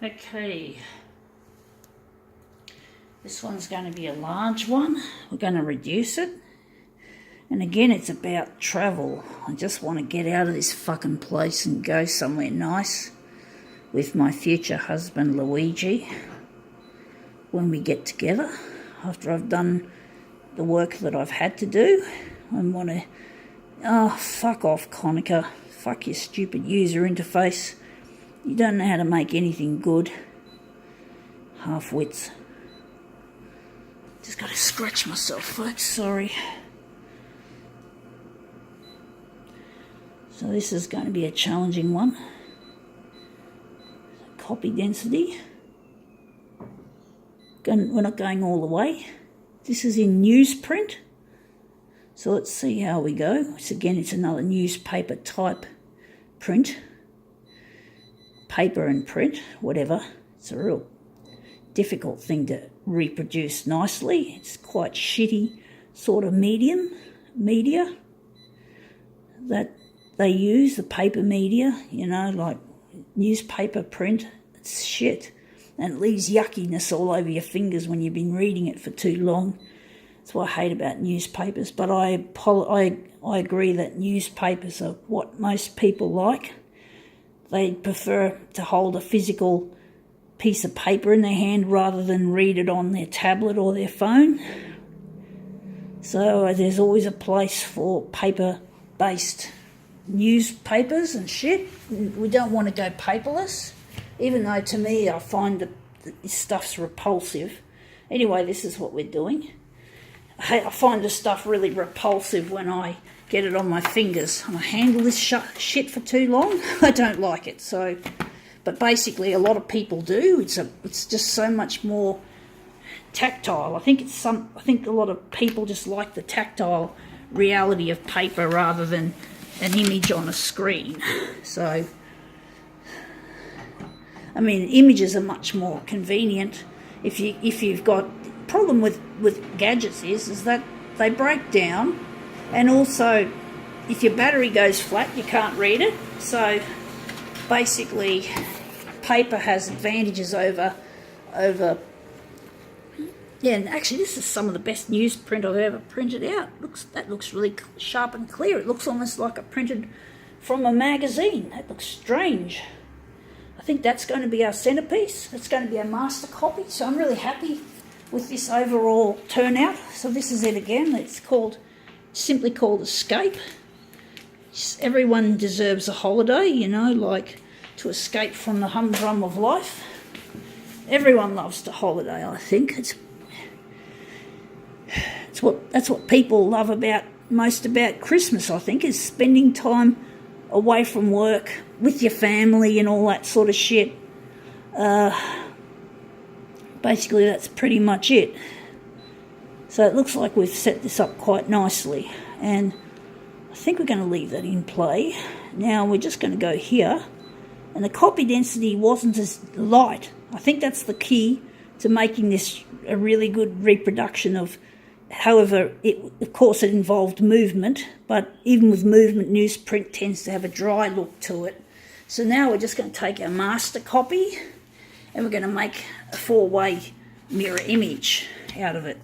Okay, this one's going to be a large one. We're going to reduce it. And again, it's about travel. I just want to get out of this fucking place and go somewhere nice with my future husband Luigi when we get together. After I've done the work that I've had to do, I want to... Oh, fuck off, Konica. Fuck your stupid user interface. You don't know how to make anything good. Half-wits. Just got to scratch myself, folks. Sorry. So this is going to be a challenging one. Copy density. We're not going all the way. This is in newsprint. So let's see how we go. It's another newspaper type print. Paper and print, whatever. It's a real difficult thing to reproduce nicely. It's quite shitty sort of media that they use, the paper media, like newspaper print. It's shit. And it leaves yuckiness all over your fingers when you've been reading it for too long. That's what I hate about newspapers. But I agree that newspapers are what most people like. They prefer to hold a physical piece of paper in their hand rather than read it on their tablet or their phone. So there's always a place for paper-based newspapers and shit. We don't want to go paperless, even though to me I find that this stuff's repulsive. Anyway, this is what we're doing. I find this stuff really repulsive when I get it on my fingers. I handle this shit for too long. I don't like it. So, but basically, a lot of people do. It's just so much more tactile. I think a lot of people just like the tactile reality of paper rather than an image on a screen. So, I mean, images are much more convenient. If you've got problem with gadgets is that they break down. And also, if your battery goes flat, you can't read it. So, basically, paper has advantages over. Yeah, and actually, this is some of the best newsprint I've ever printed out. That looks really sharp and clear. It looks almost like it printed from a magazine. That looks strange. I think that's going to be our centerpiece. That's going to be our master copy. So I'm really happy with this overall turnout. So this is it again. It's simply called Escape. Everyone deserves a holiday, like to escape from the humdrum of life. Everyone loves to holiday, I think. That's what people love most about Christmas, I think, is spending time away from work with your family and all that sort of shit. Basically, that's pretty much it. So it looks like we've set this up quite nicely, and I think we're going to leave that in play. Now we're just going to go here, and the copy density wasn't as light. I think that's the key to making this a really good reproduction of. However, of course it involved movement, but even with movement, newsprint tends to have a dry look to it. So now we're just going to take our master copy and we're going to make a 4-way mirror image out of it.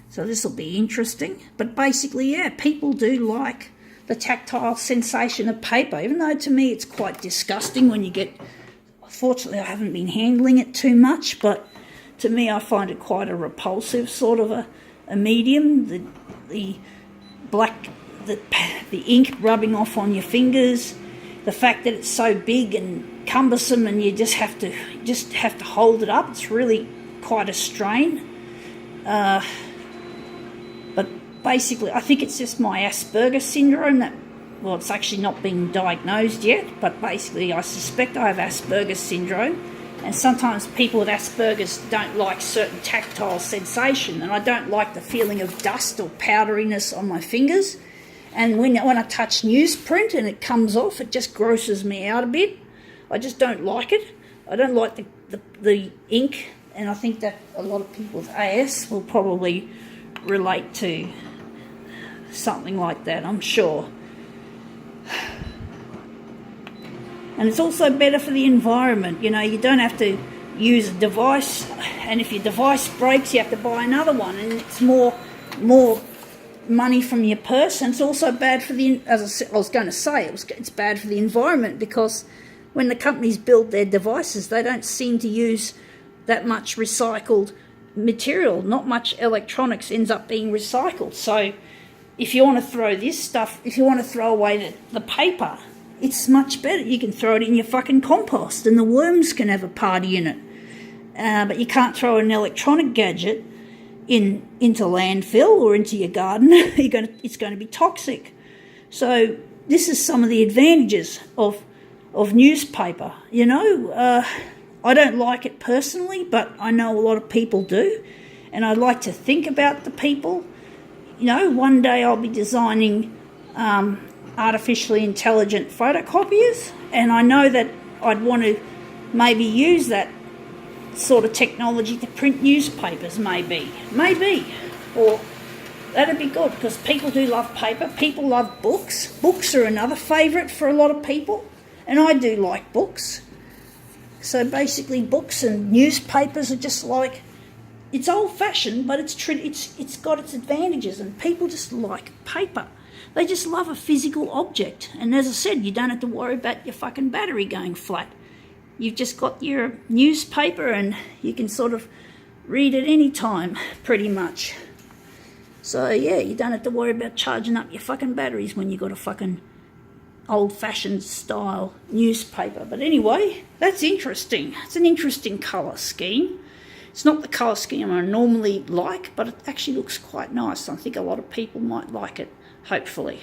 So this will be interesting. But basically, yeah, people do like the tactile sensation of paper, even though to me it's quite disgusting when you get... Fortunately, I haven't been handling it too much, but to me I find it quite a repulsive sort of a medium. The black, the ink rubbing off on your fingers, the fact that it's so big and cumbersome and you just have to hold it up. It's really quite a strain. But basically, I think it's just my Asperger's syndrome well, it's actually not been diagnosed yet, but basically I suspect I have Asperger's syndrome, and sometimes people with Asperger's don't like certain tactile sensation, and I don't like the feeling of dust or powderiness on my fingers, and when I touch newsprint and it comes off, it just grosses me out a bit. I just don't like it. I don't like the ink, and I think that a lot of people with AS will probably relate to something like that, I'm sure. And it's also better for the environment. You know, you don't have to use a device, and if your device breaks, you have to buy another one, and it's more money from your purse. And it's also bad for the, as I was going to say, it's bad for the environment, because when the companies build their devices, they don't seem to use that much recycled material. Not much electronics ends up being recycled. So if you want to throw this stuff, if you want to throw away the paper, it's much better. You can throw it in your fucking compost and the worms can have a party in it. But you can't throw an electronic gadget into landfill or into your garden. It's going to be toxic. So this is some of the advantages of newspaper. You know, I don't like it personally, but I know a lot of people do, and I like to think about the people. You know, one day I'll be designing artificially intelligent photocopiers, and I know that I'd want to maybe use that sort of technology to print newspapers, maybe, or that'd be good, because people do love paper. People love books. Books are another favourite for a lot of people, and I do like books. So basically books and newspapers are just like, it's old-fashioned, but it's got its advantages, and people just like paper. They just love a physical object. And as I said, you don't have to worry about your fucking battery going flat. You've just got your newspaper and you can sort of read it any time, pretty much. So, yeah, you don't have to worry about charging up your fucking batteries when you've got a fucking old-fashioned style newspaper. But anyway, that's interesting. It's an interesting colour scheme. It's not the colour scheme I normally like, but it actually looks quite nice. I think a lot of people might like it, hopefully.